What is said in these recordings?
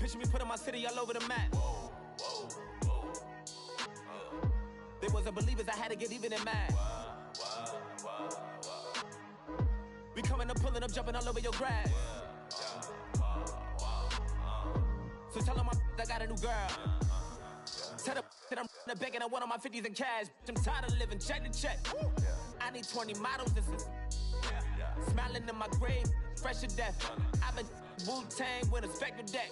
Picture me putting my city all over the map. They wasn't believers, I had to get even and mad. We coming up, pulling up, jumping all over your grass. So tell them I got a new girl. Tell them that I'm the bank and I want all my 50s in cash. I'm tired of living check to check. I need 20 models. This is smiling in my grave, fresh to death. I've been Wu-Tang with a spectre deck.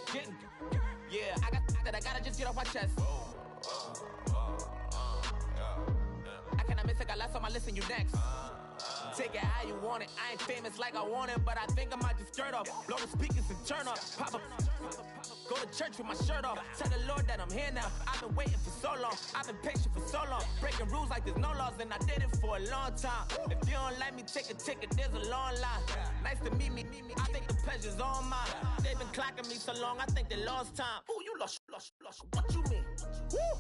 Yeah, I got that, I gotta just get off my chest. I cannot miss, I got last on my list and you next. Take it how you want it, I ain't famous like I want it, but I think I might just skirt off. Blow the speakers and turn up, pop up. Go to church with my shirt off. Tell the Lord that I'm here now. I've been waiting for so long. I've been patient for so long. Breaking rules like there's no laws, and I did it for a long time. If you don't like me, take a ticket. There's a long line. Nice to meet me. I think the pleasure's all mine. They've been clocking me so long. I think they lost time. Ooh, you lost. What you mean? Woo.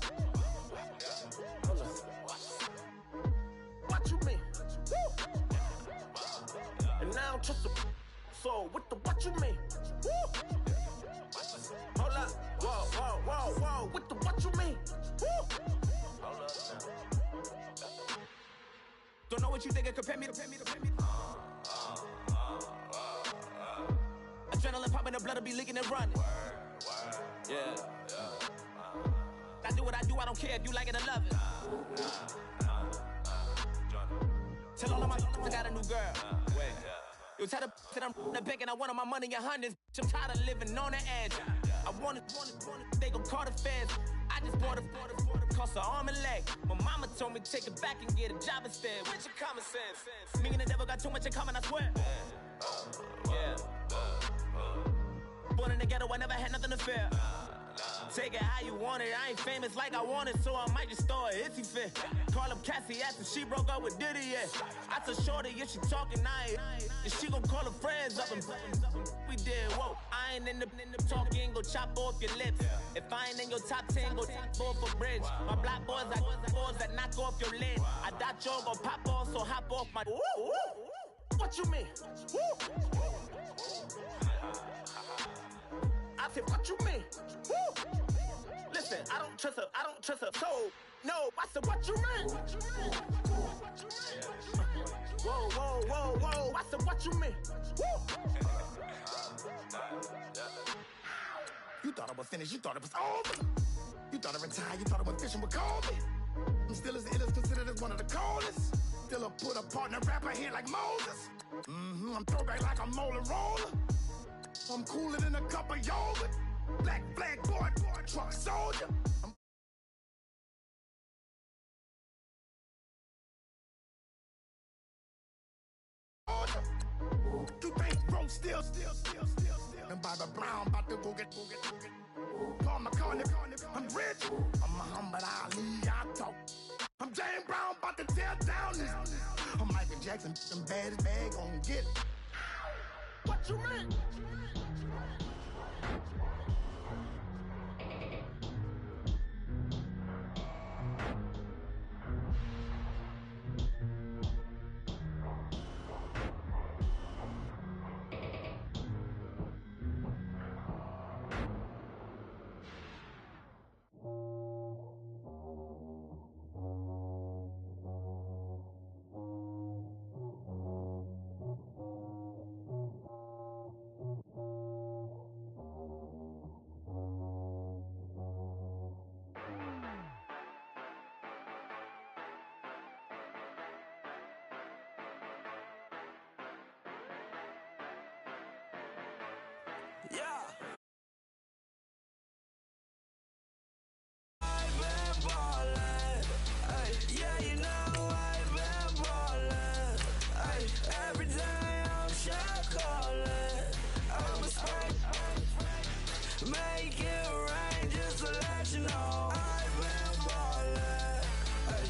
What you mean? Woo. And now I don't trust the so what you mean? Woo. Hold up, whoa, what you mean? Woo. Hold up now. Don't know what you think, compare me to. Adrenaline popping, the blood will be leaking and running. Yeah. I do what I do, I don't care if you like it or love it. Tell all of my I got a new girl. Wait. You tell the that I'm the bank and I want all my money in hundreds. I'm tired of living on the edge. I want it, they gon' call the feds. I just bought a cost an arm and leg. My mama told me take it back and get a job instead. Where's your common sense? Me and the devil got too much in common, I swear. Yeah. Born in the ghetto, I never had nothing to fear. Take it how you want it, I ain't famous like I want it, so I might just throw a hissy fit. Call up Cassie after she broke up with Diddy, yeah. I told Shorty if she talking, I ain't. And she gon' call her friends up and we did, whoa. I ain't in the talking, go chop off your lips. If I ain't in your top 10, go top 4 for bridge. My black boys, I got boys that knock off your lid. I doubt y'all gon' pop off, so hop off my. What you mean? I said, what you mean? Woo! Listen, I don't trust her, so, no, I said, what you mean? Whoa, I said, what you mean? Woo! You thought I was finished, you thought it was over. You thought I retired, you thought I went fishing with Kobe. I'm still as ill as considered as one of the coldest. Still a put a partner rapper here like Moses. I'm throwback like a molar roller. I'm cooler than a cup of yogurt. Black flag boy, truck soldier. You think bro still. And Bobby Brown about to go get. Paul McCartney, I'm rich. I'm Muhammad Ali, I talk. I'm James Brown about to tear down this. I'm Michael Jackson, them bad as bad gon' get. What you mean? Yeah. I've been ballin', ay, yeah, you know I've been ballin', ay, every day I'm shot callin', I'm a spray, make it rain just to let you know. I've been ballin', ay,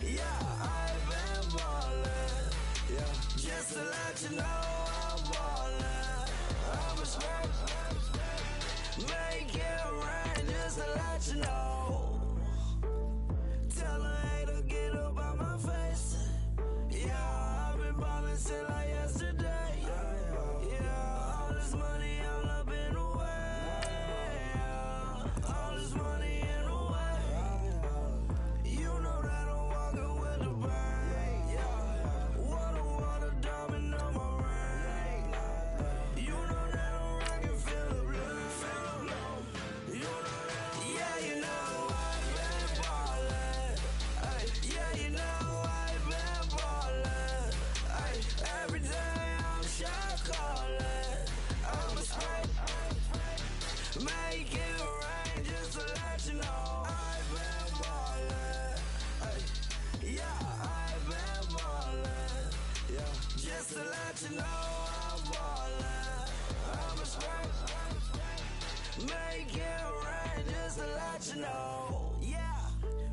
yeah, I've been ballin', yeah, just to let you know I'm ballin', I'm a spray. Make it rain just to let you know. Tell a hater get up on my face. Yeah, I've been ballin' since like yesterday. Yeah, all this money all up in the way. Oh, yeah.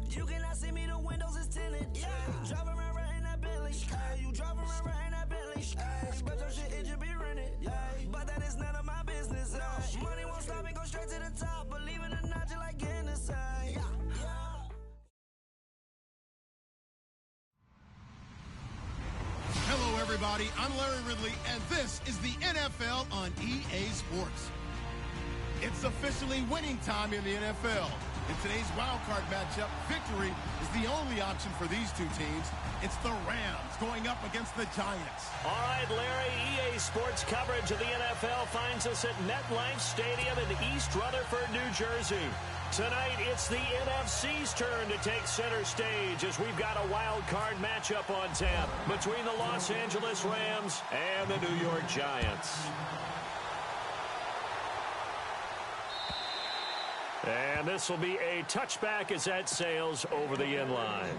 You cannot see me, the windows is tinted. Yeah. Driving around right in that Bentley. Hey, you driving around right in that Bentley. Hey, but your shit, it should be rented. Hey, but that is none of my business. Hey. Money won't stop me, go straight to the top. Believe it or not, you like getting the same. Yeah. Hello, everybody. I'm Larry Ridley, and this is the NFL on EA Sports. It's officially winning time in the NFL. In today's wildcard matchup, victory is the only option for these two teams. It's the Rams going up against the Giants. All right, Larry, EA Sports coverage of the NFL finds us at MetLife Stadium in East Rutherford, New Jersey. Tonight, it's the NFC's turn to take center stage as we've got a wild card matchup on tap between the Los Angeles Rams and the New York Giants. And this will be a touchback as that sails over the end line.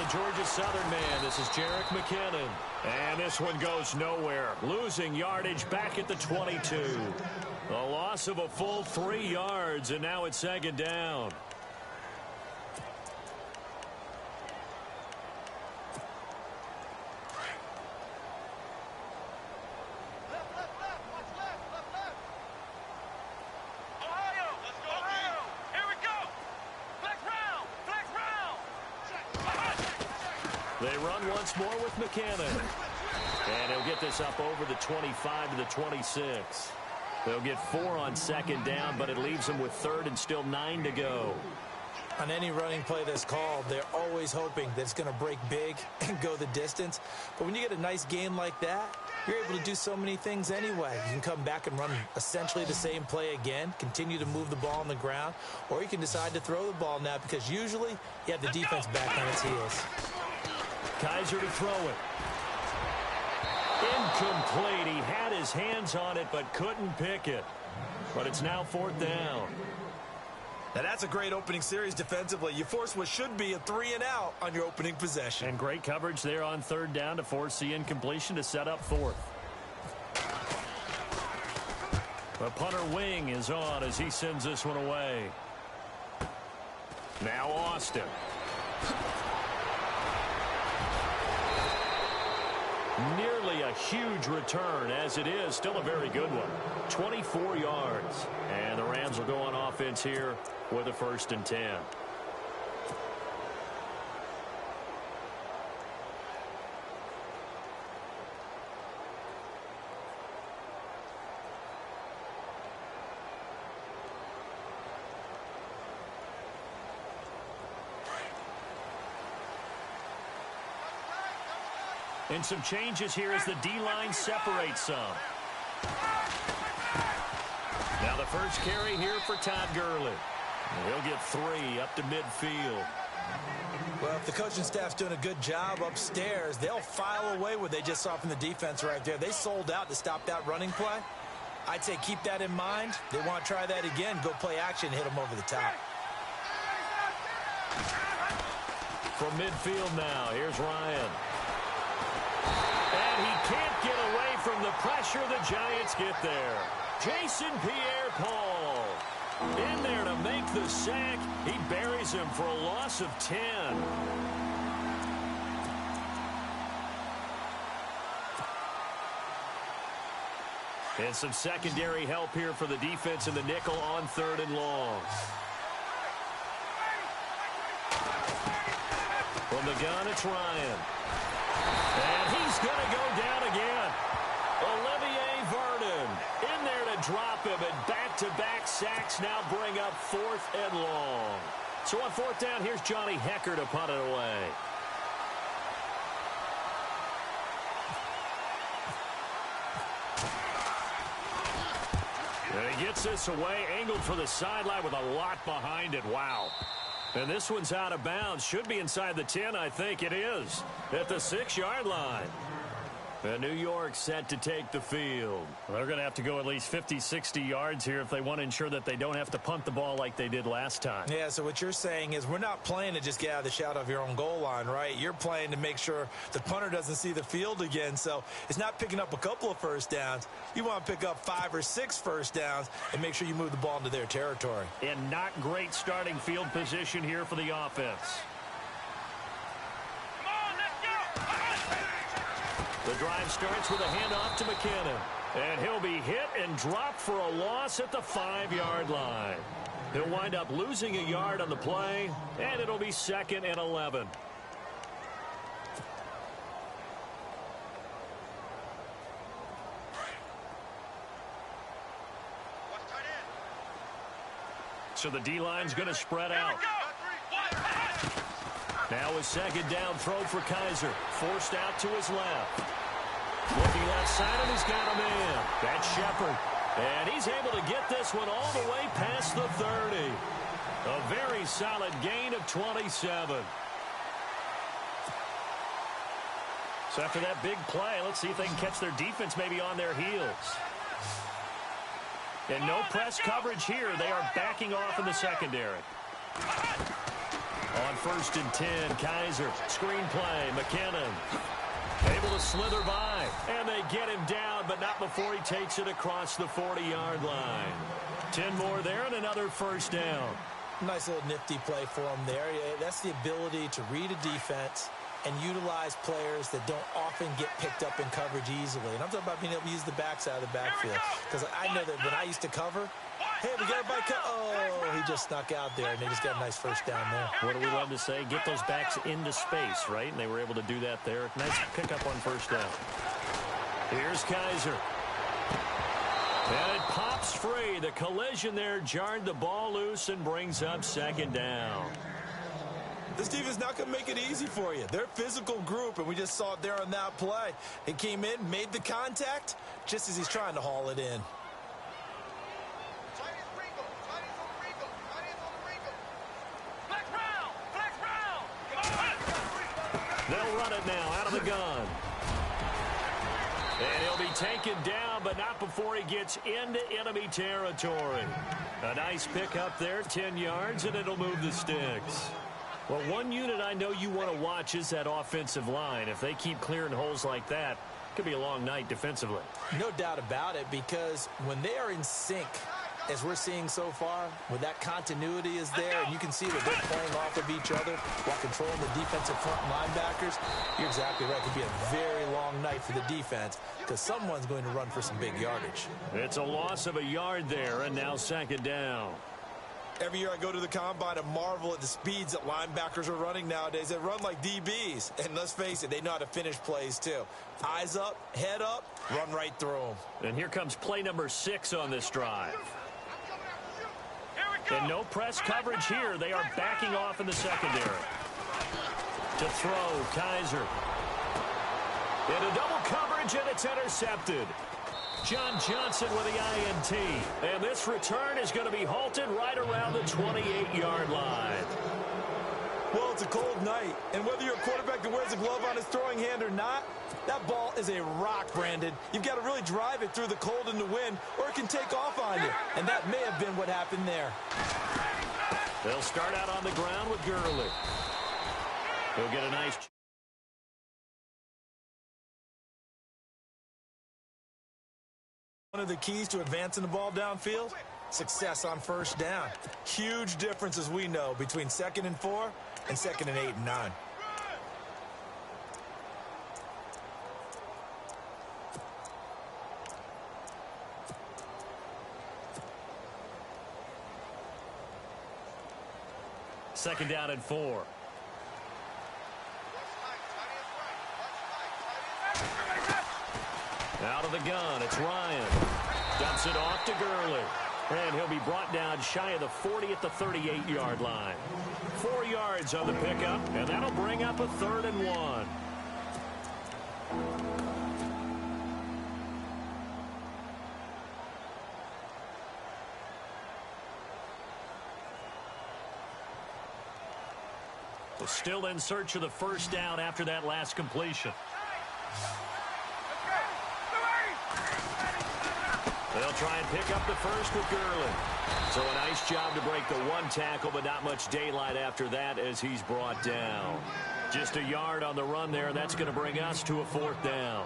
Georgia Southern man, this is Jerick McKinnon. And this one goes nowhere. Losing yardage back at the 22. A loss of a full 3 yards, and now it's second down. They run once more with McKinnon. And he'll get this up over the 25 to the 26. They'll get 4 on second down, but it leaves them with third and still 9 to go. On any running play that's called, they're always hoping that it's going to break big and go the distance. But when you get a nice game like that, you're able to do so many things anyway. You can come back and run essentially the same play again, continue to move the ball on the ground, or you can decide to throw the ball now because usually you have the defense back on its heels. Kaiser to throw it. Incomplete. He had his hands on it but couldn't pick it. But it's now fourth down. Now that's a great opening series defensively. You force what should be a 3-and-out on your opening possession. And great coverage there on third down to force the incompletion to set up fourth. The punter wing is on as he sends this one away. Now Austin. Nearly a huge return, as it is still a very good one. 24 yards. And the Rams will go on offense here with a 1st and 10. And some changes here as the D-line separates some. Now the first carry here for Todd Gurley. He'll get 3 up to midfield. Well, if the coaching staff's doing a good job upstairs, they'll file away what they just saw from the defense right there. They sold out to stop that running play. I'd say keep that in mind. They want to try that again. Go play action, hit them over the top. From midfield now, here's Ryan. And he can't get away from the pressure. The Giants get there. Jason Pierre-Paul in there to make the sack. He buries him for a loss of 10. And some secondary help here for the defense in the nickel on 3rd and long. From the gun, it's Ryan. And he's going to go down again. Olivier Vernon in there to drop him, and back-to-back sacks now bring up 4th and long. So on 4th down, here's Johnny Hecker to punt it away. And he gets this away, angled for the sideline with a lot behind it. Wow. And this one's out of bounds. Should be inside the 10, I think it is. At the 6-yard line. And New York set to take the field. Well, they're going to have to go at least 50, 60 yards here if they want to ensure that they don't have to punt the ball like they did last time. Yeah, so what you're saying is we're not playing to just get out of the shadow of your own goal line, right? You're playing to make sure the punter doesn't see the field again. So it's not picking up a couple of first downs. You want to pick up 5 or 6 first downs and make sure you move the ball into their territory. And not great starting field position here for the offense. The drive starts with a handoff to McKinnon. And he'll be hit and dropped for a loss at the 5-yard line. He'll wind up losing a yard on the play, and it'll be 2nd and 11. So the D-line's going to spread out. Now a 2nd down throw for Kaiser. Forced out to his left. Looking left side, and he's got a man. That's Shepard. And he's able to get this one all the way past the 30. A very solid gain of 27. So after that big play, let's see if they can catch their defense maybe on their heels. And no press coverage here. They are backing off in the secondary. On 1st and 10, Kaiser. Screen play, McKinnon. Able to slither by. And they get him down, but not before he takes it across the 40-yard line. 10 more there and another 1st down. Nice little nifty play for him there. That's the ability to read a defense and utilize players that don't often get picked up in coverage easily. And I'm talking about being able to use the backside of the backfield. Because I know that when I used to cover, hey, we got a bike. Oh, he just snuck out there, and they just got a nice 1st down there. What do we love to say? Get those backs into space, right? And they were able to do that there. Nice pickup on 1st down. Here's Kaiser. And it pops free. The collision there jarred the ball loose and brings up 2nd down. This defense not going to make it easy for you. They're a physical group, and we just saw it there on that play. He came in, made the contact, just as he's trying to haul it in. They'll run it now out of the gun. And he'll be taken down, but not before he gets into enemy territory. A nice pickup there, 10 yards, and it'll move the sticks. Well, one unit I know you want to watch is that offensive line. If they keep clearing holes like that, it could be a long night defensively. No doubt about it, because when they are in sync, as we're seeing so far, when that continuity is there, and you can see that they're playing off of each other while controlling the defensive front linebackers, you're exactly right. It could be a very long night for the defense because someone's going to run for some big yardage. It's a loss of a yard there, and now 2nd down. Every year I go to the combine and marvel at the speeds that linebackers are running nowadays. They run like DBs. And let's face it, they know how to finish plays too. Eyes up, head up, run right through them. And here comes play number 6 on this drive. And no press coverage here. They are backing off in the secondary. To throw, Kaiser. Into double coverage, and it's intercepted. John Johnson with the INT. And this return is going to be halted right around the 28-yard line. Well, it's a cold night, and whether you're a quarterback that wears a glove on his throwing hand or not, that ball is a rock, Brandon. You've got to really drive it through the cold and the wind, or it can take off on you. And that may have been what happened there. They'll start out on the ground with Gurley. He'll get a nice... One of the keys to advancing the ball downfield, success on 1st down. Huge difference, as we know, between 2nd and 4 and 2nd and 8 and 9. Second down and 4. Out of the gun, it's Ryan. Dumps it off to Gurley. And he'll be brought down shy of the 40 at the 38-yard line. 4 yards on the pickup, and that'll bring up a 3rd and 1. Still in search of the 1st down after that last completion. They'll try and pick up the first with Gurley. So a nice job to break the one tackle, but not much daylight after that as he's brought down. Just a yard on the run there, and that's going to bring us to a 4th down.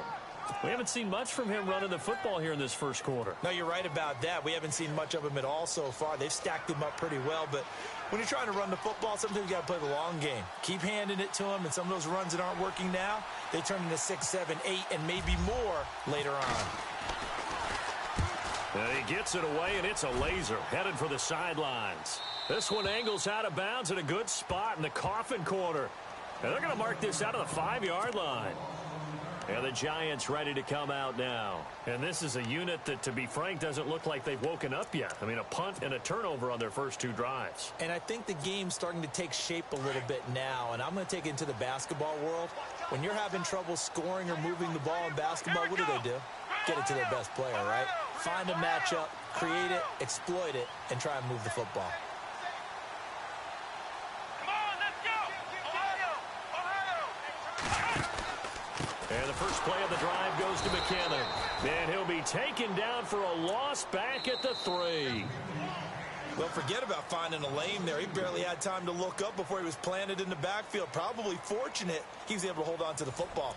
We haven't seen much from him running the football here in this first quarter. No, you're right about that. We haven't seen much of him at all so far. They've stacked him up pretty well, but when you're trying to run the football, sometimes you got to play the long game. Keep handing it to him, and some of those runs that aren't working now, they turn into 6, 7, 8, and maybe more later on. And he gets it away, and it's a laser headed for the sidelines. This one angles out of bounds at a good spot in the coffin corner. And they're going to mark this out of the 5-yard line. And the Giants ready to come out now. And this is a unit that, to be frank, doesn't look like they've woken up yet. I mean, a punt and a turnover on their first 2 drives. And I think the game's starting to take shape a little bit now. And I'm going to take it into the basketball world. When you're having trouble scoring or moving the ball in basketball, what do? Get it to their best player, right? Find a matchup, create it, exploit it, and try and move the football. And the first play of the drive goes to McKinnon. And he'll be taken down for a loss back at the 3. Well, forget about finding a lane there. He barely had time to look up before he was planted in the backfield. Probably fortunate he was able to hold on to the football.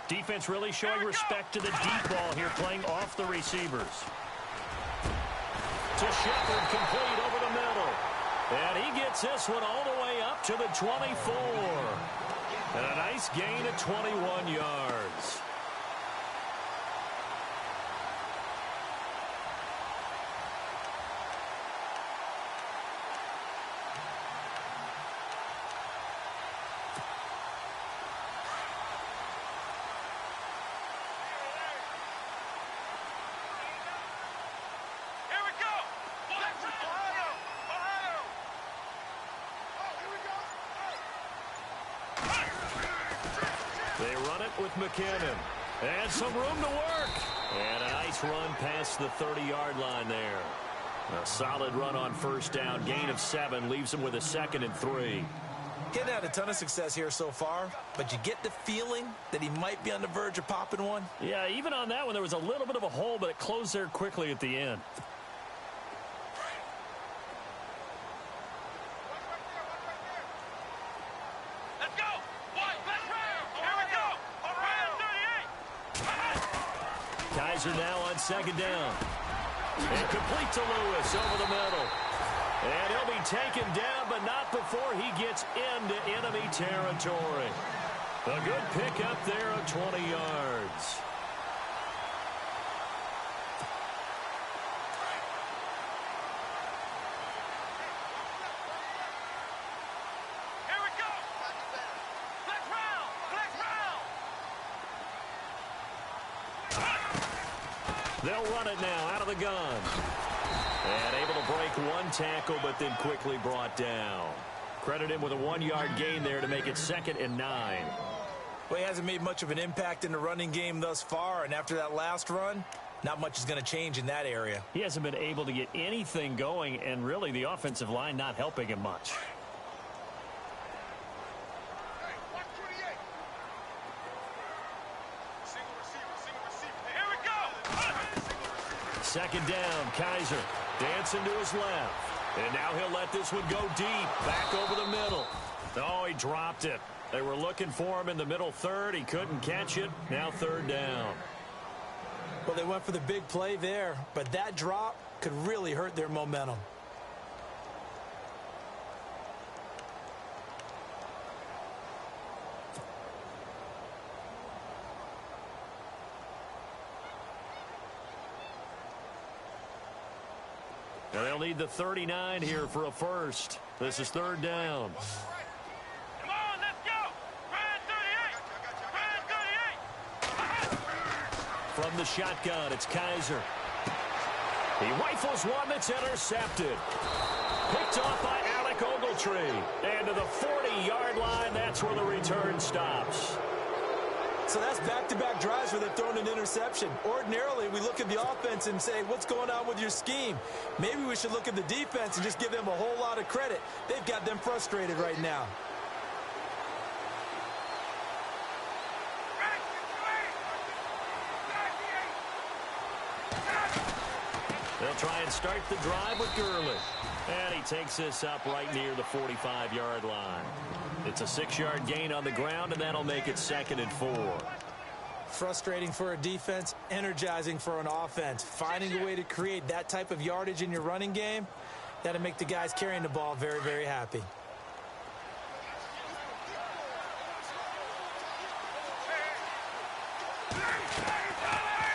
Defense really showing respect to the deep ball here, playing off the receivers. To Shepard, complete over the middle. And he gets this one all the way up to the 24. And a nice gain of 21 yards. They run it with McKinnon. And some room to work. And a nice run past the 30-yard line there. A solid run on first down. Gain of 7 leaves him with a 2nd and 3. Getting had a ton of success here so far, but you get the feeling that he might be on the verge of popping one. Yeah, even on that one, there was a little bit of a hole, but it closed there quickly at the end. Kaiser now on 2nd down. And complete to Lewis over the middle. And he'll be taken down, but not before he gets into enemy territory. A good pickup there of 20 yards. They'll run it now out of the gun. And able to break one tackle, but then quickly brought down. Credit him with a 1-yard gain there to make it 2nd and 9. Well, he hasn't made much of an impact in the running game thus far, and after that last run, not much is going to change in that area. He hasn't been able to get anything going, and really the offensive line not helping him much. Second down, Kaiser dancing to his left. And now he'll let this one go deep, back over the middle. Oh, he dropped it. They were looking for him in the middle third. He couldn't catch it. Now 3rd down. Well, they went for the big play there, but that drop could really hurt their momentum. Now they'll need the 39 here for a first. This is 3rd down. Come on, let's go. Brand 38. Brand 38. From the shotgun, it's Kaiser. He rifles one that's intercepted. Picked off by Alec Ogletree. And to the 40-yard line, that's where the return stops. So that's back-to-back drives where they've thrown an interception. Ordinarily, we look at the offense and say, what's going on with your scheme? Maybe we should look at the defense and just give them a whole lot of credit. They've got them frustrated right now. They'll try and start the drive with Gurley. And he takes this up right near the 45-yard line. It's a 6-yard gain on the ground, and that'll make it 2nd and 4. Frustrating for a defense, energizing for an offense. Finding a way to create that type of yardage in your running game, that'll make the guys carrying the ball very, very happy.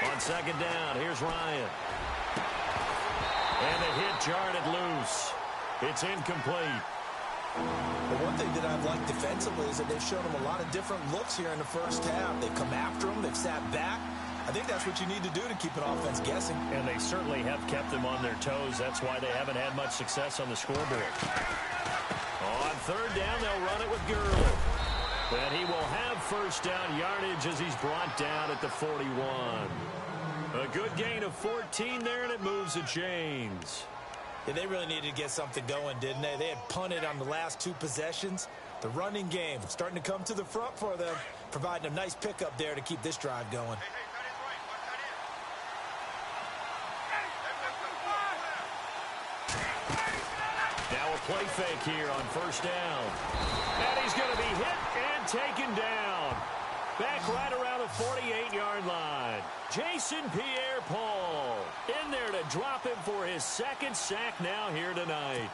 On 2nd down, here's Ryan. And the hit jarred it loose. It's incomplete. The one thing that I've liked defensively is that they've shown them a lot of different looks here in the first half. They've come after them. They've sat back. I think that's what you need to do to keep an offense guessing. And they certainly have kept them on their toes. That's why they haven't had much success on the scoreboard. On 3rd down, they'll run it with Gurley. And he will have 1st down yardage as he's brought down at the 41. A good gain of 14 there, and it moves the chains. Yeah, they really needed to get something going, didn't they? They had punted on the last 2 possessions. The running game starting to come to the front for them, providing a nice pickup there to keep this drive going. Now a play fake here on 1st down. And he's going to be hit and taken down. Back right around the 48-yard line. Jason Pierre-Paul in there to drop him for his 2nd sack now here tonight.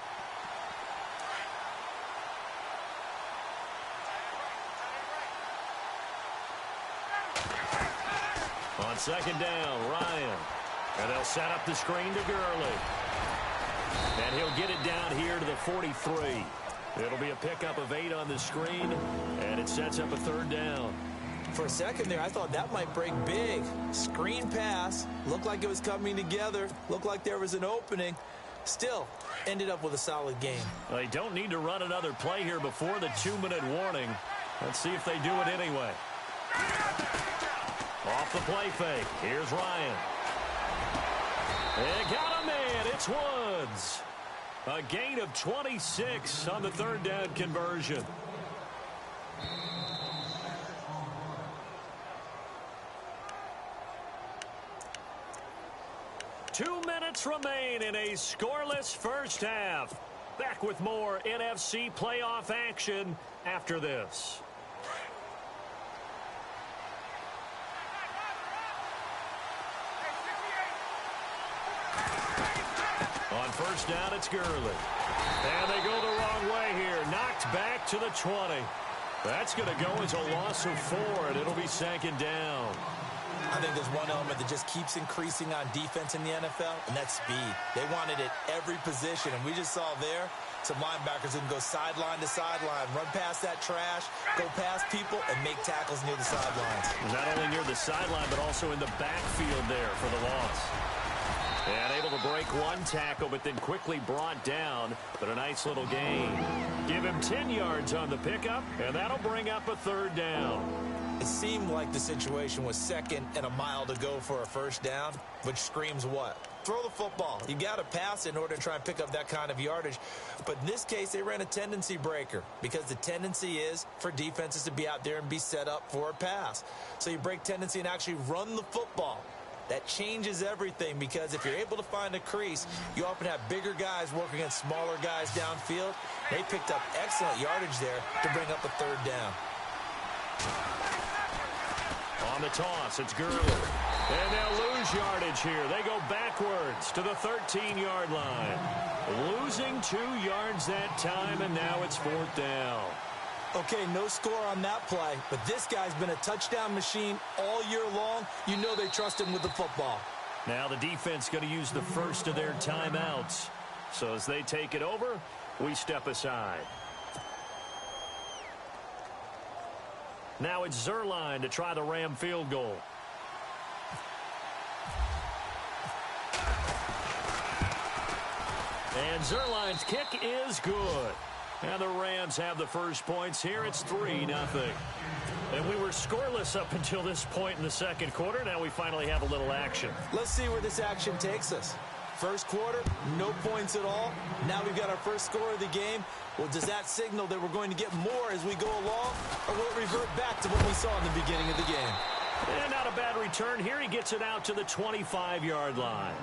On 2nd down, Ryan. And they'll set up the screen to Gurley. And he'll get it down here to the 43. It'll be a pickup of 8 on the screen, and it sets up a 3rd down. For a second there, I thought that might break big. Screen pass. Looked like it was coming together. Looked like there was an opening. Still, ended up with a solid game. They don't need to run another play here before the 2-minute warning. Let's see if they do it anyway. Off the play fake. Here's Ryan. They got a man. It's Woods. A gain of 26 on the 3rd down conversion. Two minutes remain in a scoreless first half. Back with more NFC playoff action after this. On 1st down, it's Gurley. And they go the wrong way here. Knocked back to the 20. That's going to go as a loss of 4, and it'll be 2nd down. I think there's one element that just keeps increasing on defense in the NFL, and that's speed. They want it at every position, and we just saw there some linebackers who can go sideline to sideline, run past that trash, go past people, and make tackles near the sidelines. Not only near the sideline, but also in the backfield there for the loss. And able to break one tackle, but then quickly brought down. But a nice little gain. Give him 10 yards on the pickup, and that'll bring up a 3rd down. It seemed like the situation was 2nd and a mile to go for a 1st down, which screams what? Throw the football. You got to pass in order to try and pick up that kind of yardage. But in this case, they ran a tendency breaker because the tendency is for defenses to be out there and be set up for a pass. So you break tendency and actually run the football. That changes everything because if you're able to find a crease, you often have bigger guys working against smaller guys downfield. They picked up excellent yardage there to bring up a 3rd down. On the toss, it's Gurley. And they'll lose yardage here. They go backwards to the 13-yard line. Losing 2 yards that time, and now it's 4th down. Okay, no score on that play, but this guy's been a touchdown machine all year long. You know they trust him with the football. Now the defense going to use the first of their timeouts. So as they take it over, we step aside. Now it's Zerline to try the Ram field goal. And Zerline's kick is good. And the Rams have the first points here. It's 3-0. And we were scoreless up until this point in the second quarter. Now we finally have a little action. Let's see where this action takes us. First quarter, no points at all. Now we've got our first score of the game. Well, does that signal that we're going to get more as we go along? Or will it revert back to what we saw in the beginning of the game? And not a bad return here. He gets it out to the 25-yard line.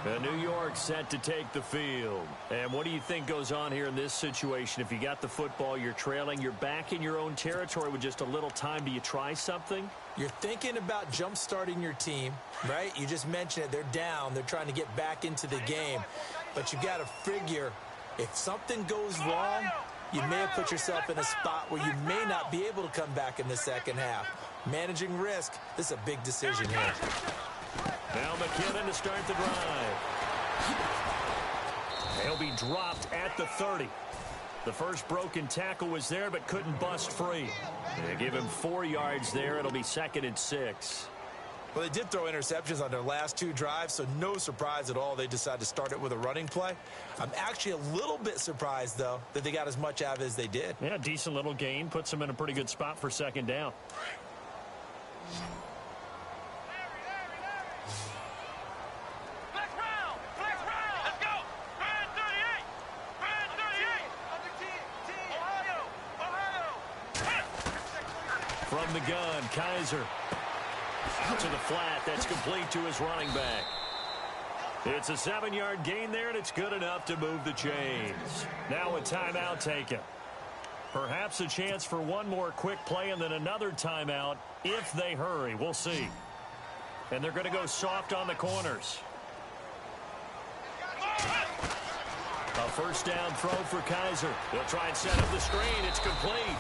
And New York set to take the field. And what do you think goes on here in this situation? If you got the football, you're trailing, you're back in your own territory with just a little time. Do you try something? You're thinking about jump-starting your team, right? You just mentioned it. They're down. They're trying to get back into the game. But you've got to figure, if something goes wrong, you may have put yourself in a spot where you may not be able to come back in the second half. Managing risk, this is a big decision here. Now McKinnon to start the drive. He'll be dropped at the 30. The first broken tackle was there, but couldn't bust free. They give him 4 yards there. It'll be 2nd and 6. Well, they did throw interceptions on their last 2 drives, so no surprise at all they decided to start it with a running play. I'm actually a little bit surprised, though, that they got as much out of it as they did. Yeah, decent little gain. Puts them in a pretty good spot for 2nd down. From the gun, Kaiser. Out to the flat. That's complete to his running back. It's a 7-yard gain there, and it's good enough to move the chains. Now a timeout taken. Perhaps a chance for one more quick play and then another timeout if they hurry. We'll see. And they're going to go soft on the corners. A first down throw for Kaiser. They'll try and set up the screen. It's complete.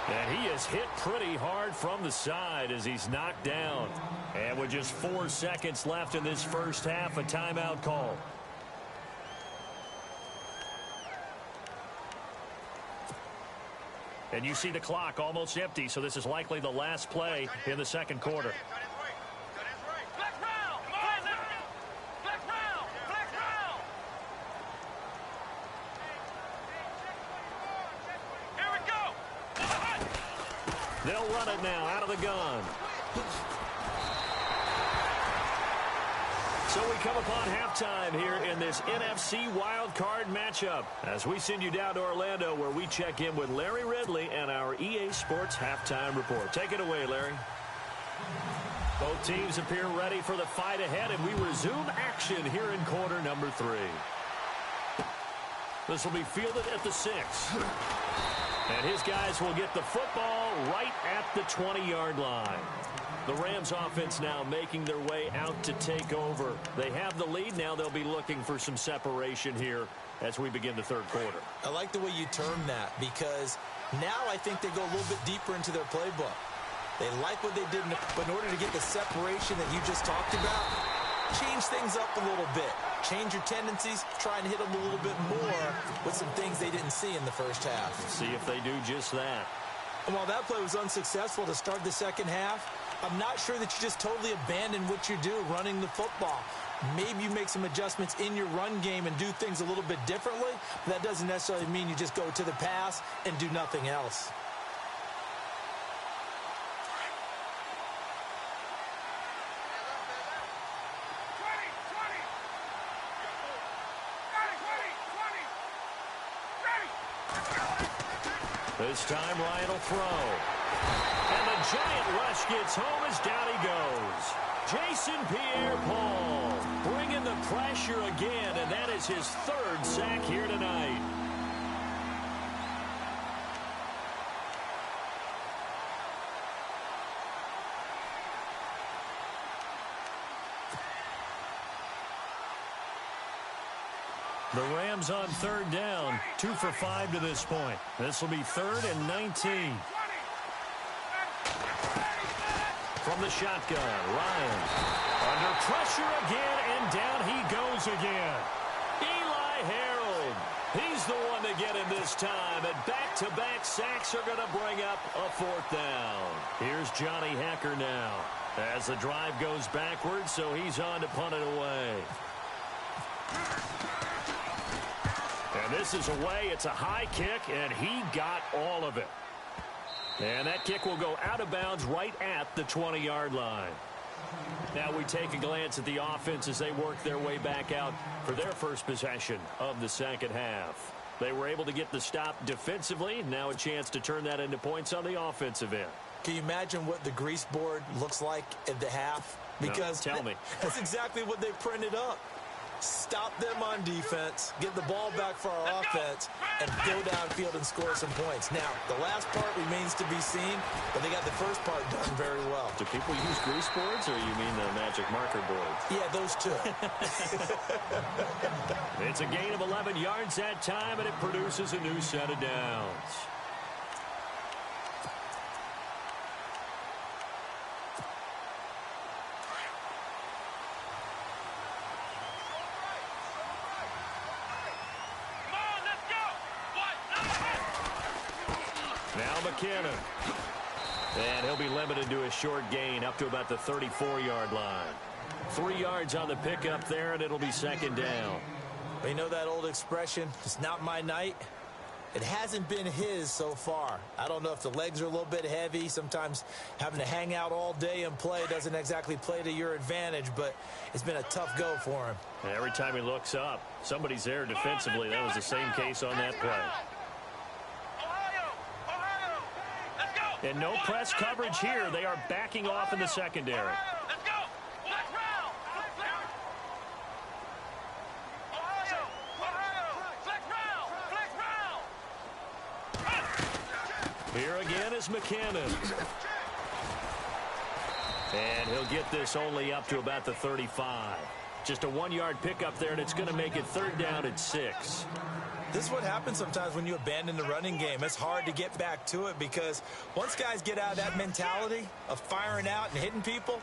And he is hit pretty hard from the side as he's knocked down. And with just 4 seconds left in this first half, a timeout call. And you see the clock almost empty, so this is likely the last play in the second quarter. They'll run it now out of the gun. So we come upon halftime here in this NFC wildcard matchup as we send you down to Orlando where we check in with Larry Ridley and our EA Sports halftime report. Take it away, Larry. Both teams appear ready for the fight ahead, and we resume action here in quarter number 3. This will be fielded at the 6. And his guys will get the football right at the 20-yard line. The Rams offense now making their way out to take over. They have the lead. Now they'll be looking for some separation here as we begin the third quarter. I like the way you term that because now I think they go a little bit deeper into their playbook. They like what they did, but in order to get the separation that you just talked about, change things up a little bit. Change your tendencies, try and hit them a little bit more with some things they didn't see in the first half. See if they do just that. And while that play was unsuccessful to start the second half, I'm not sure that you just totally abandon what you do running the football. Maybe you make some adjustments in your run game and do things a little bit differently, but that doesn't necessarily mean you just go to the pass and do nothing else. This time Ryan will throw. And the giant rush gets home as down he goes. Jason Pierre-Paul bringing the pressure again, and that is his 3rd sack here tonight. The Rams on 3rd down, 2 for 5 to this point. This will be 3rd and 19. From the shotgun, Ryan. Under pressure again, and down he goes again. Eli Harold. He's the one to get him this time, and back-to-back sacks are going to bring up a 4th down. Here's Johnny Hecker now as the drive goes backwards, so he's on to punt it away. misses away. It's a high kick, and he got all of it. And that kick will go out of bounds right at the 20-yard line. Now we take a glance at the offense as they work their way back out for their first possession of the second half. They were able to get the stop defensively. Now a chance to turn that into points on the offensive end. Can you imagine what the grease board looks like at the half? Because no, tell me. That's exactly what they printed up. Stop them on defense, get the ball back for our offense, and go downfield and score some points. Now, the last part remains to be seen, but they got the first part done very well. Do people use grease boards, or you mean the magic marker boards? Yeah, those two. It's a gain of 11 yards that time, and it produces a new set of downs. McKinnon. And he'll be limited to a short gain up to about the 34-yard line. 3 yards on the pickup there, and it'll be second down. But you know that old expression, it's not my night? It hasn't been his so far. I don't know if the legs are a little bit heavy. Sometimes having to hang out all day and play doesn't exactly play to your advantage, but it's been a tough go for him. And every time he looks up, somebody's there defensively. That was the same case on that play. And no press coverage here. They are backing off in the secondary. Let's go. Flex round. Flex round. Here again is McKinnon. And he'll get this only up to about the 35. Just a 1-yard pickup there, and it's going to make it third down at 6. This is what happens sometimes when you abandon the running game. It's hard to get back to it because once guys get out of that mentality of firing out and hitting people,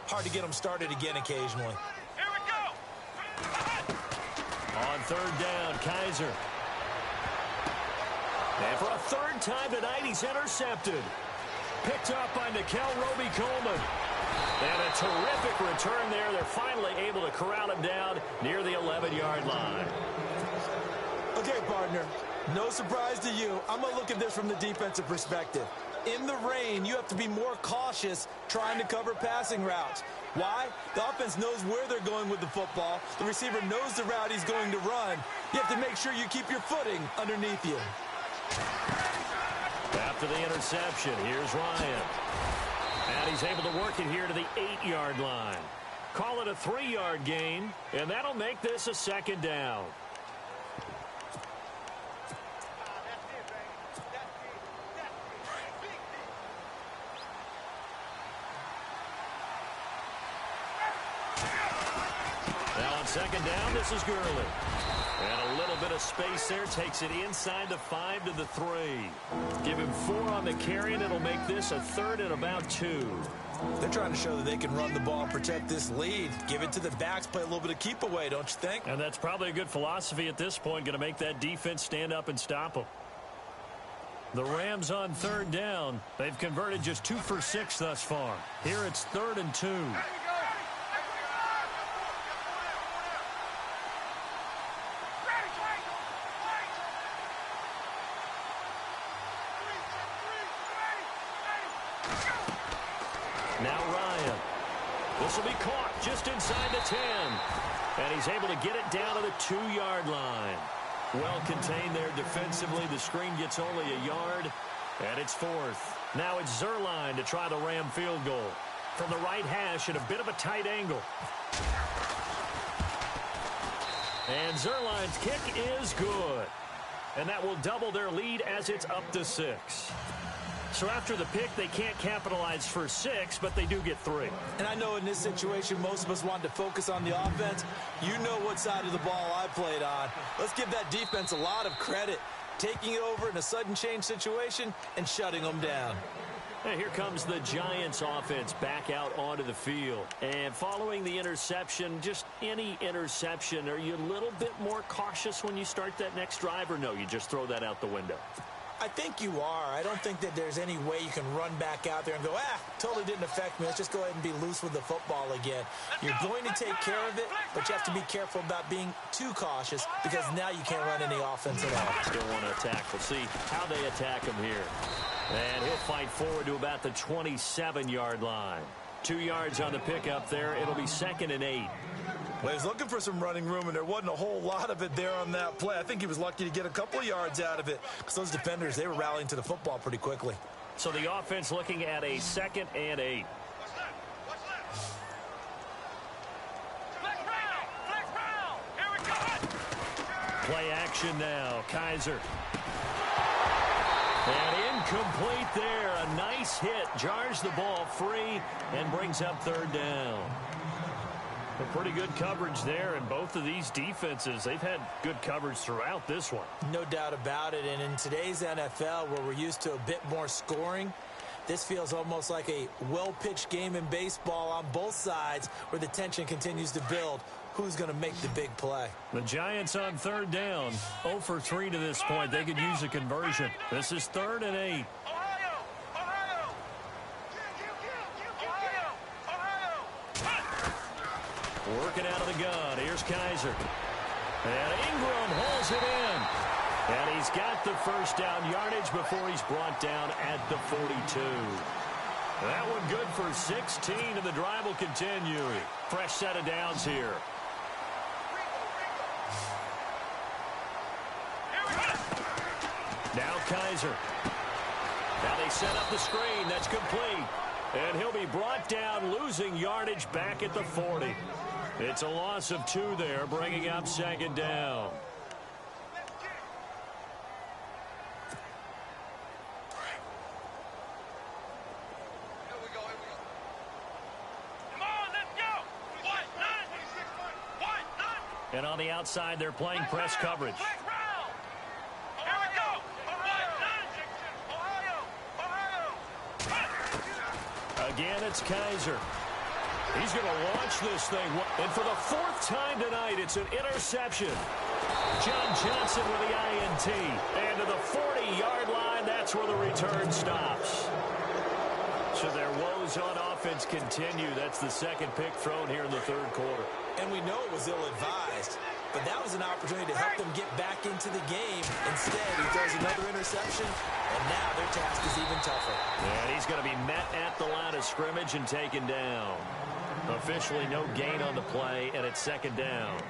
hard to get them started again occasionally. Here we go. On third down, Kaiser. And for a third time tonight, he's intercepted. Picked up by Nickel Roby-Coleman. And a terrific return there. They're finally able to corral him down near the 11-yard line. Okay, partner, no surprise to you. I'm going to look at this from the defensive perspective. In the rain, you have to be more cautious trying to cover passing routes. Why? The offense knows where they're going with the football. The receiver knows the route he's going to run. You have to make sure you keep your footing underneath you. After the interception, here's Ryan. And he's able to work it here to the 8-yard line. Call it a 3-yard gain, and that'll make this a second down. Now on second down, this is Gurley. And a little bit of space there, takes it inside the 5 to the 3. Give him 4 on the carry, and it'll make this a third and about 2. They're trying to show that they can run the ball and protect this lead. Give it to the backs, play a little bit of keep away, don't you think? And that's probably a good philosophy at this point, going to make that defense stand up and stop them. The Rams on third down. They've converted just 2 for 6 thus far. Here it's 3rd and 2. Now Ryan. This will be caught just inside the 10. And he's able to get it down to the 2-yard line. Well contained there defensively. The screen gets only a yard. And it's 4th. Now it's Zerline to try the Ram field goal. From the right hash at a bit of a tight angle. And Zerline's kick is good. And that will double their lead as it's up to 6. So after the pick, they can't capitalize for 6, but they do get 3. And I know in this situation, most of us want to focus on the offense. You know what side of the ball I played on. Let's give that defense a lot of credit. Taking it over in a sudden change situation and shutting them down. And here comes the Giants offense back out onto the field. And following the interception, just any interception, are you a little bit more cautious when you start that next drive, or no, you just throw that out the window? I think you are. I don't think that there's any way you can run back out there and go, totally didn't affect me. Let's just go ahead and be loose with the football again. You're going to take care of it, but you have to be careful about being too cautious because now you can't run any offense at all. Still want to attack. We'll see how they attack him here. And he'll fight forward to about the 27-yard line. 2 yards on the pickup there. It'll be 2nd and 8. Well, he's looking for some running room, and there wasn't a whole lot of it there on that play. I think he was lucky to get a couple of yards out of it because those defenders, they were rallying to the football pretty quickly. So the offense looking at a 2nd and 8. Here we go. Play action now. Kaiser. And incomplete there. A nice hit. Jars the ball free and brings up 3rd down. A pretty good coverage there, and both of these defenses, they've had good coverage throughout this one. No doubt about it, and in today's NFL, where we're used to a bit more scoring, this feels almost like a well-pitched game in baseball on both sides where the tension continues to build. Who's going to make the big play? The Giants on 3rd down. 0 for 3 to this point. They could use a conversion. This is 3rd and 8. Working out of the gun. Here's Kaiser. And Ingram holds it in. And he's got the 1st down yardage before he's brought down at the 42. That one good for 16, and the drive will continue. Fresh set of downs here. Now Kaiser. Now they set up the screen. That's complete. And he'll be brought down, losing yardage back at the 40. It's a loss of 2 there, bringing up 2nd down. And on the outside, they're playing press coverage. Again, it's Kaiser. He's going to launch this thing. And for the 4th time tonight, it's an interception. John Johnson with the INT. And to the 40-yard line, that's where the return stops. So their woes on offense continue. That's the 2nd pick thrown here in the 3rd quarter. And we know it was ill-advised, but that was an opportunity to help them get back into the game. Instead, he throws another interception, and now their task is even tougher. And he's going to be met at the line of scrimmage and taken down. Officially no gain on the play, and it's 2nd down.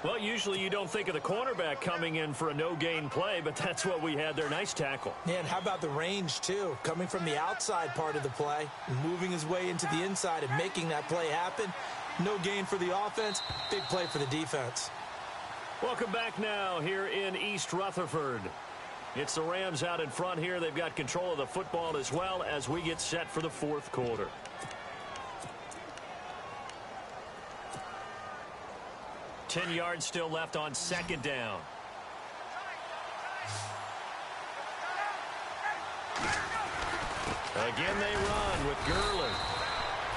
Well, usually you don't think of the cornerback coming in for a no-gain play, but that's what we had there. Nice tackle. Yeah, and how about the range, too? Coming from the outside part of the play, moving his way into the inside and making that play happen. No gain for the offense, big play for the defense. Welcome back now here in East Rutherford. It's the Rams out in front here. They've got control of the football as well as we get set for the 4th quarter. Ten yards still left on 2nd down. Again they run with Gurley.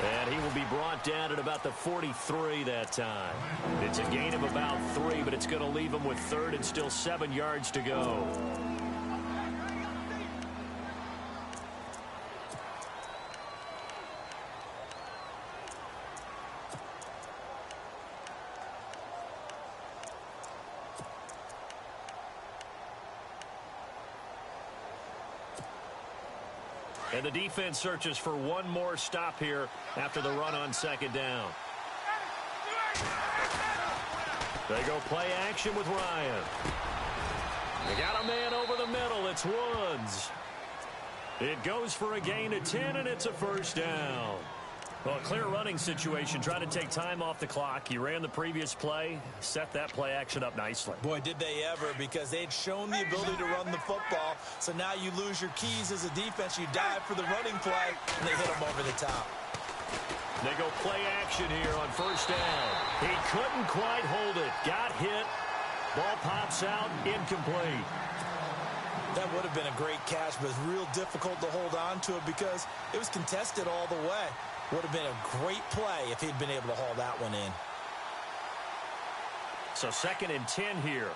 And he will be brought down at about the 43 that time. It's a gain of about 3, but it's going to leave him with 3rd and still 7 yards to go. And the defense searches for one more stop here after the run on 2nd down. They go play action with Ryan. They got a man over the middle. It's Woods. It goes for a gain of 10, and it's a 1st down. Well, a clear running situation, trying to take time off the clock. He ran the previous play, set that play action up nicely. Boy, did they ever, because they'd shown the ability to run the football. So now you lose your keys as a defense. You dive for the running play, and they hit them over the top. They go play action here on 1st down. He couldn't quite hold it. Got hit. Ball pops out, incomplete. That would have been a great catch, but it's real difficult to hold on to it because it was contested all the way. Would have been a great play if he'd been able to haul that one in. So 2nd and 10 here.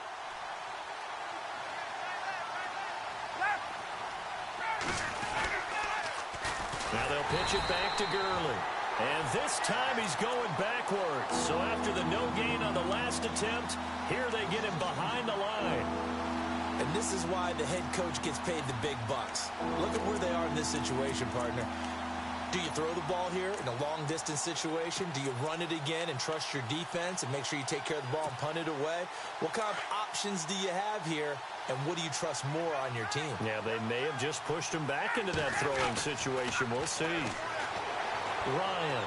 Pitch it back to Gurley. And this time he's going backwards. So after the no gain on the last attempt, here they get him behind the line. And this is why the head coach gets paid the big bucks. Look at where they are in this situation, partner. Do you throw the ball here in a long-distance situation? Do you run it again and trust your defense and make sure you take care of the ball and punt it away? What kind of options do you have here, and what do you trust more on your team? Yeah, they may have just pushed him back into that throwing situation. We'll see. Ryan.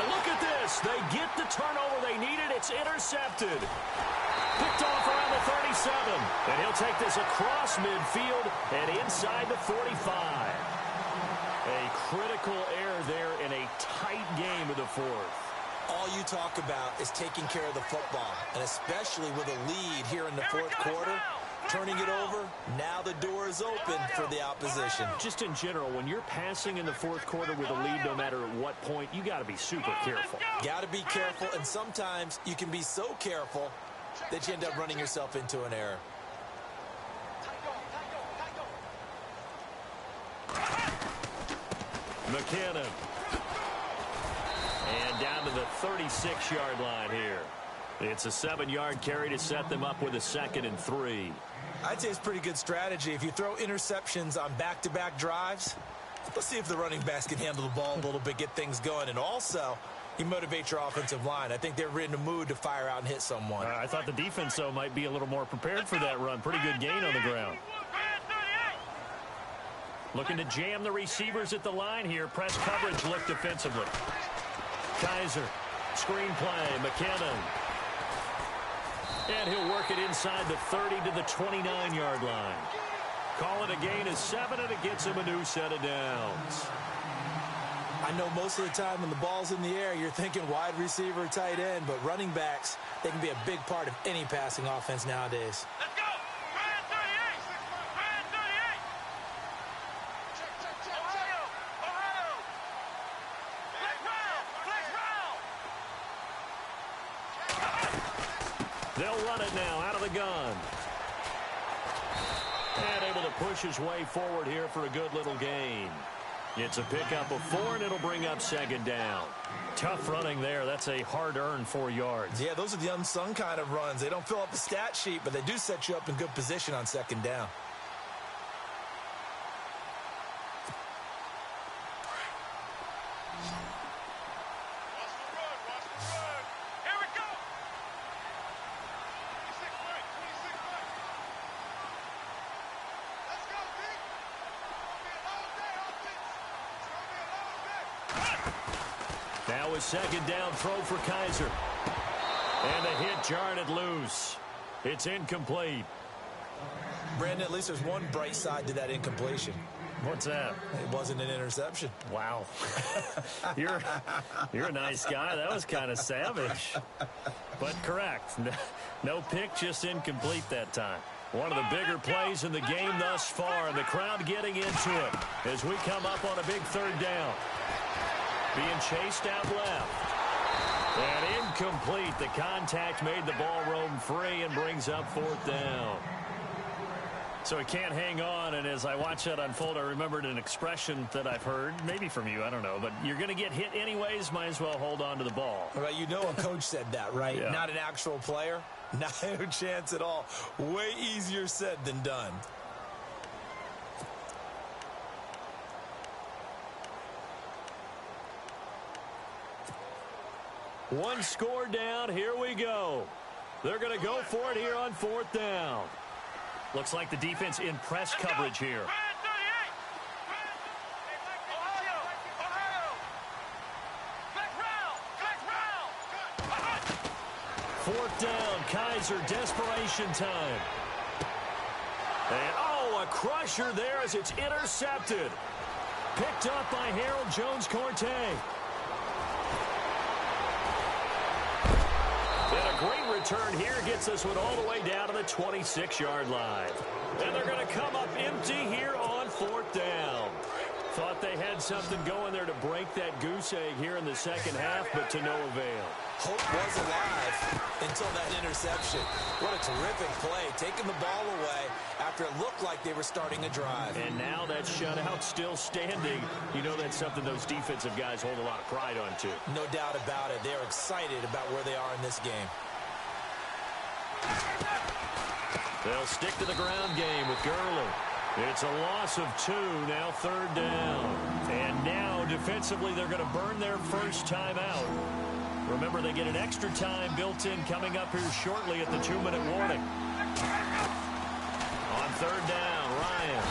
And look at this. They get the turnover they needed. It's intercepted. Picked off around the 37. And he'll take this across midfield and inside the 45. A critical error there in a tight game of the fourth. All you talk about is taking care of the football, and especially with a lead here in the fourth quarter, turning it over, now the door is open for the opposition. Just in general, when you're passing in the fourth quarter with a lead, no matter at what point, you got to be super careful. Got to be careful, and sometimes you can be so careful that you end up running yourself into an error. McKinnon. And down to the 36-yard line here. It's a 7-yard carry to set them up with a 2nd and 3. I'd say it's pretty good strategy. If you throw interceptions on back-to-back drives, let's see if the running backs can handle the ball a little bit, get things going. And also, you motivate your offensive line. I think they're in the mood to fire out and hit someone. I thought the defense, though, might be a little more prepared for that run. Pretty good gain on the ground. Looking to jam the receivers at the line here. Press coverage look defensively. Kaiser. Screen play. McKinnon. And he'll work it inside the 30 to the 29-yard line. Call it a gain of 7, and it gets him a new set of downs. I know most of the time when the ball's in the air, you're thinking wide receiver, tight end, but running backs, they can be a big part of any passing offense nowadays. Let's go! Brand 38! Brand 38! Check. Ohio! Flex round! They'll run it now out of the gun. And able to push his way forward here for a good little gain. It's a pickup of 4, and it'll bring up 2nd down. Tough running there. That's a hard-earned 4 yards. Yeah, those are the unsung kind of runs. They don't fill up the stat sheet, but they do set you up in good position on 2nd down. Here we go! 26 Let's go, D! Now a 2nd down throw for Kaiser. And the hit jarred it loose. It's incomplete. Brandon, at least there's one bright side to that incompletion. What's that? It wasn't an interception. Wow. You're a nice guy. That was kind of savage. But correct. No pick, just incomplete that time. One of the bigger plays in the game thus far, and the crowd getting into it as we come up on a big 3rd down. Being chased out left. And incomplete. The contact made the ball roam free and brings up 4th down. So he can't hang on, and as I watch that unfold, I remembered an expression that I've heard, maybe from you, I don't know, but you're going to get hit anyways, might as well hold on to the ball. Well, you know a coach said that, right? Yeah. Not an actual player. Not a chance at all. Way easier said than done. One score down. Here we go. They're going to go for it here on 4th down. Looks like the defense in press coverage here. Brand 38! Ohio! 4th down. Kaiser, desperation time. And, a crusher there as it's intercepted. Picked up by Harold Jones-Corte. And a great return here gets this one all the way down to the 26-yard line. And they're going to come up empty here on 4th down. Thought they had something going there to break that goose egg here in the second half, but to no avail. Hope was alive until that interception. What a terrific play, taking the ball away after it looked like they were starting a drive. And now that shutout still standing. You know that's something those defensive guys hold a lot of pride on, too. No doubt about it. They're excited about where they are in this game. They'll stick to the ground game with Gurley. It's a loss of 2, now third down. And now, defensively, they're going to burn their first time out. Remember, they get an extra time built in coming up here shortly at the 2-minute warning. On third down, Ryan.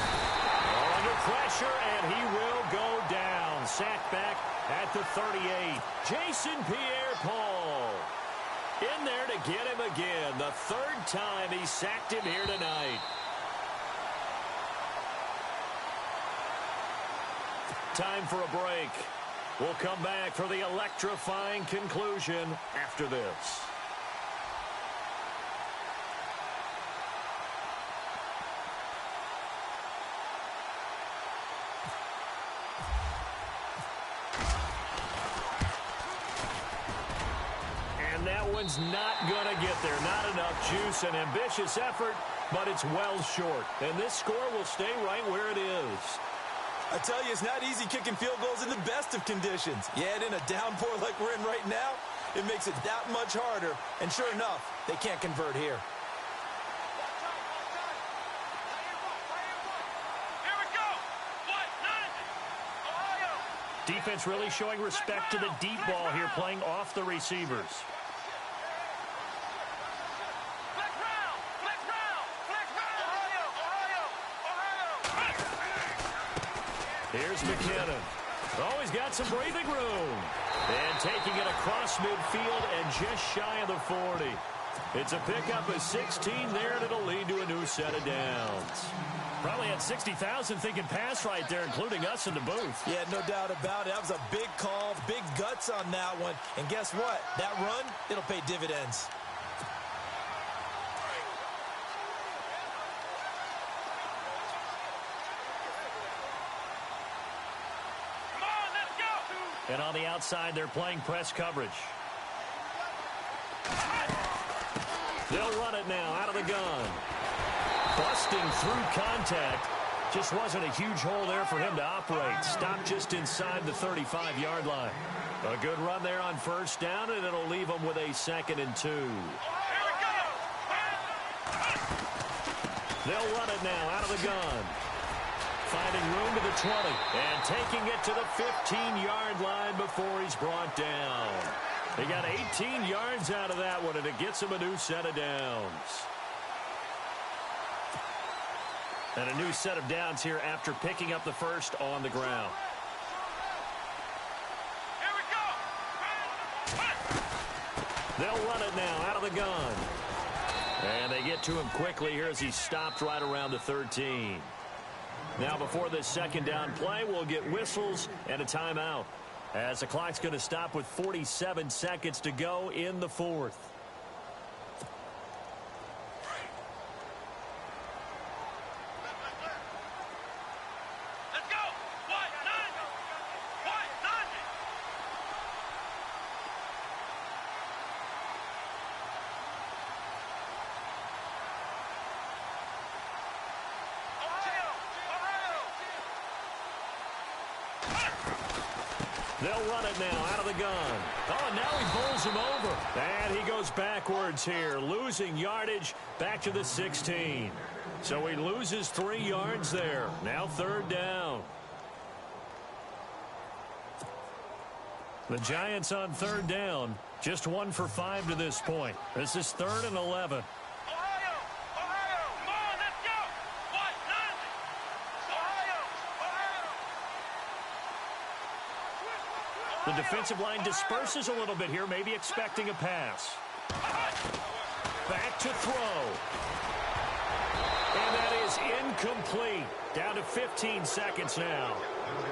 Under pressure, and he will go down. Sacked back at the 38. Jason Pierre-Paul in there to get him again. The third time he sacked him here tonight. Time for a break. We'll come back for the electrifying conclusion after this. And that one's not going to get there. Not enough juice. An ambitious effort, but it's well short. And this score will stay right where it is. I tell you, it's not easy kicking field goals in the best of conditions. You add in a downpour like we're in right now, it makes it that much harder. And sure enough, they can't convert here. Here we go. What? 9. Ohio. Defense really showing respect to the deep ball here, playing off the receivers. Here's McKinnon. Oh, he's got some breathing room. And taking it across midfield and just shy of the 40. It's a pickup of 16 there, and it'll lead to a new set of downs. Probably had 60,000 thinking pass right there, including us in the booth. Yeah, no doubt about it. That was a big call, big guts on that one. And guess what? That run, it'll pay dividends. And on the outside, they're playing press coverage. They'll run it now out of the gun. Busting through contact. Just wasn't a huge hole there for him to operate. Stopped just inside the 35-yard line. A good run there on first down, and it'll leave them with a 2nd and 2. They'll run it now out of the gun. Finding room to the 20 and taking it to the 15-yard line before he's brought down. He got 18 yards out of that one, and it gets him a new set of downs. And a new set of downs here after picking up the first on the ground. Here we go. They'll run it now out of the gun. And they get to him quickly here as he stopped right around the 13. Now, before this second down play, we'll get whistles and a timeout, as the clock's going to stop with 47 seconds to go in the 4th. Let's go. What? 9. What? 9. They'll run it now out of the gun. Oh, and now he bowls him over. And he goes backwards here, losing yardage back to the 16. So he loses 3 yards there. Now third down. The Giants on third down, just 1 for 5 to this point. This is 3rd and 11. Ohio. Come on, let's go. What? 9. Ohio. The defensive line disperses a little bit here, maybe expecting a pass. Back to throw. And that is incomplete. Down to 15 seconds now.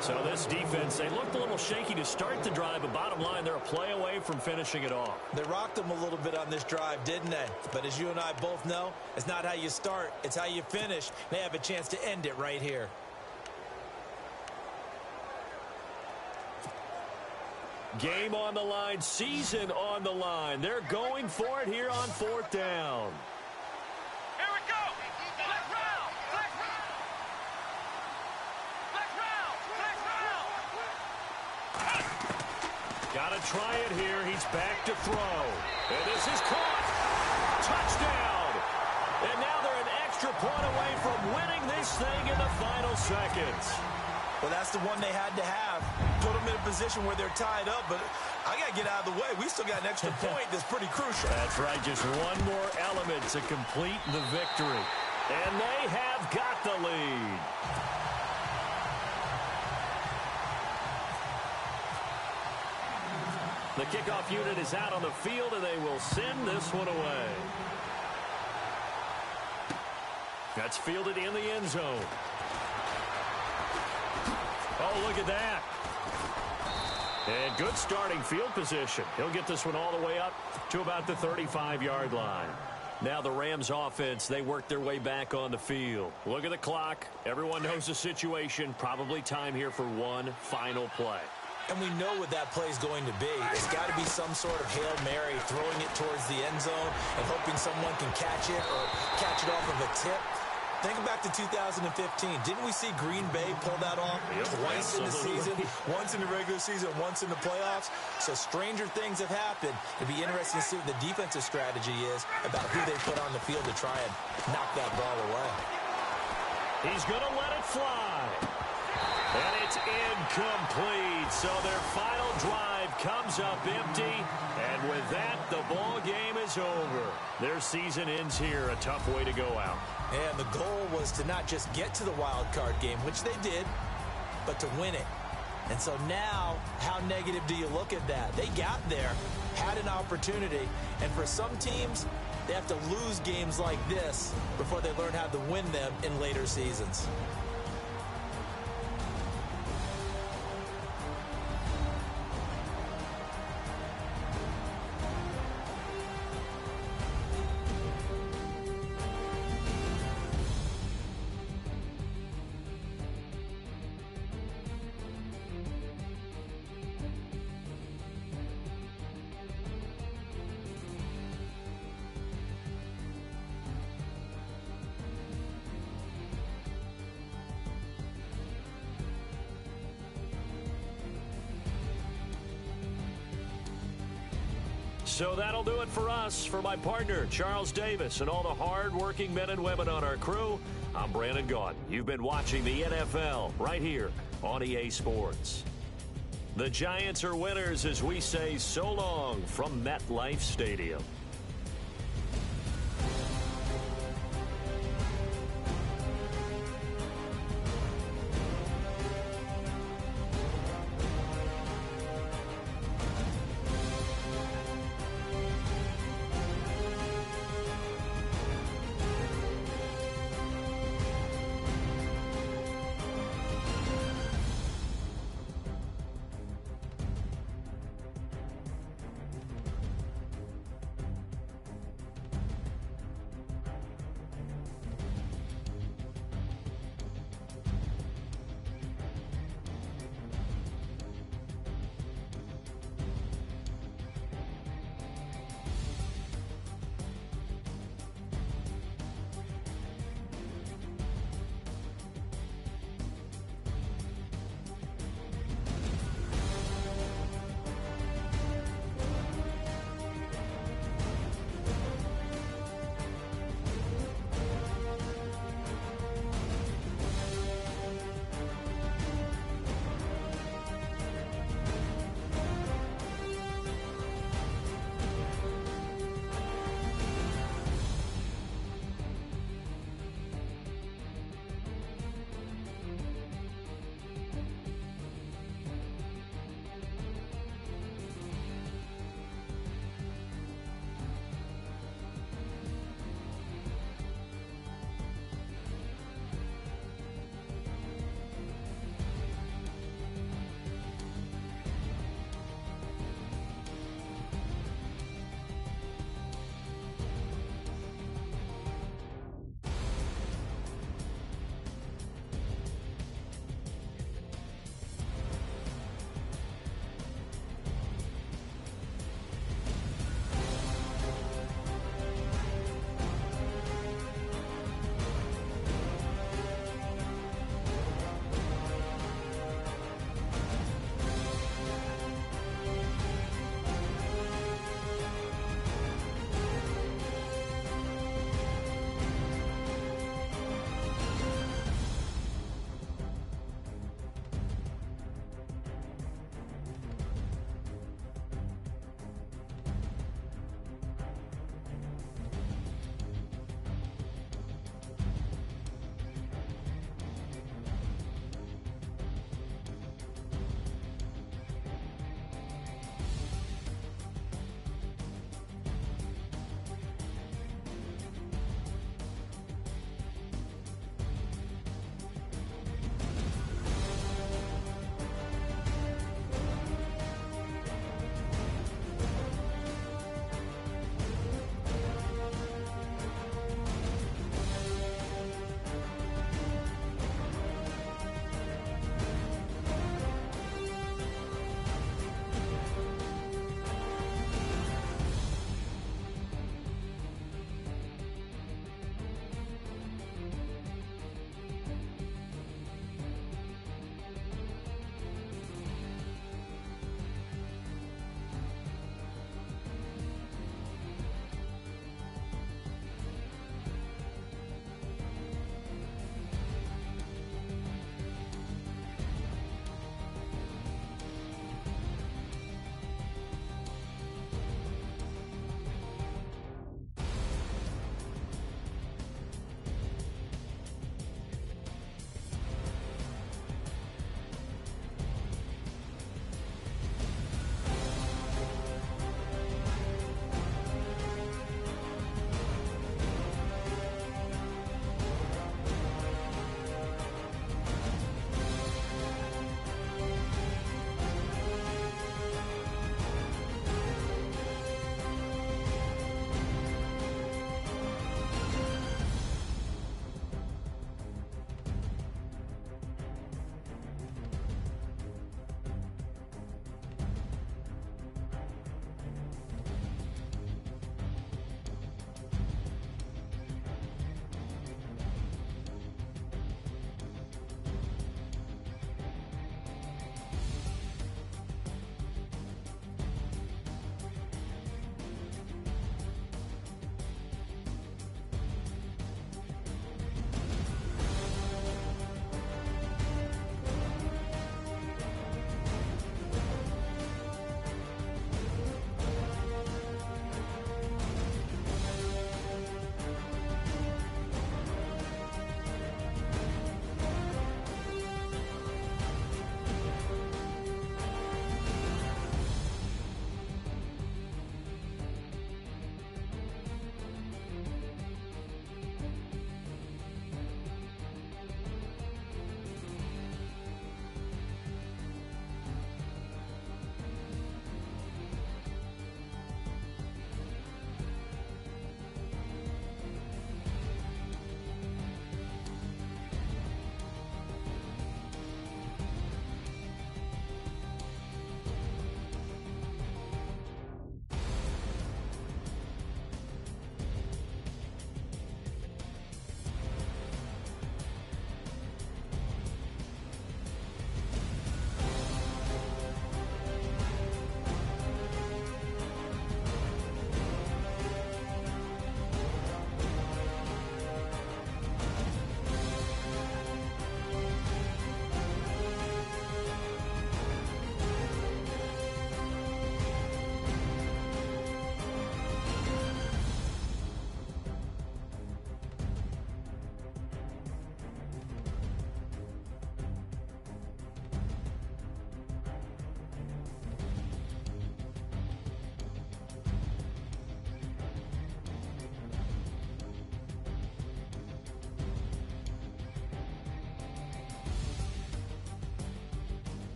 So this defense, they looked a little shaky to start the drive, but bottom line, they're a play away from finishing it off. They rocked them a little bit on this drive, didn't they? But as you and I both know, it's not how you start, it's how you finish. They have a chance to end it right here. Game on the line, season on the line. They're going for it here on 4th down. Here we go. Flex round. Flex round. Flex round. Flex round. Got to try it here. He's back to throw. And this is caught. Touchdown. And now they're an extra point away from winning this thing in the final seconds. Well, that's the one they had to have. Put them in a position where they're tied up, but I got to get out of the way. We still got an extra point that's pretty crucial. That's right, just one more element to complete the victory. And they have got the lead. The kickoff unit is out on the field, and they will send this one away. That's fielded in the end zone. Oh, look at that. And good starting field position. He'll get this one all the way up to about the 35-yard line. Now the Rams offense, they work their way back on the field. Look at the clock. Everyone knows the situation. Probably time here for one final play. And we know what that play is going to be. It's got to be some sort of Hail Mary, throwing it towards the end zone and hoping someone can catch it or catch it off of a tip. Think back to 2015. Didn't we see Green Bay pull that off twice in the season? Once in the regular season, once in the playoffs. So stranger things have happened. It'd be interesting to see what the defensive strategy is about who they put on the field to try and knock that ball away. He's going to let it fly. And it's incomplete. So their final drive comes up empty. And with that, the ball game is over. Their season ends here. A tough way to go out. And the goal was to not just get to the wild card game, which they did, but to win it. And so now, how negative do you look at that? They got there, had an opportunity, and for some teams, they have to lose games like this before they learn how to win them in later seasons. So that'll do it for us. For my partner, Charles Davis, and all the hard-working men and women on our crew, I'm Brandon Gaudin. You've been watching the NFL right here on EA Sports. The Giants are winners as we say so long from MetLife Stadium.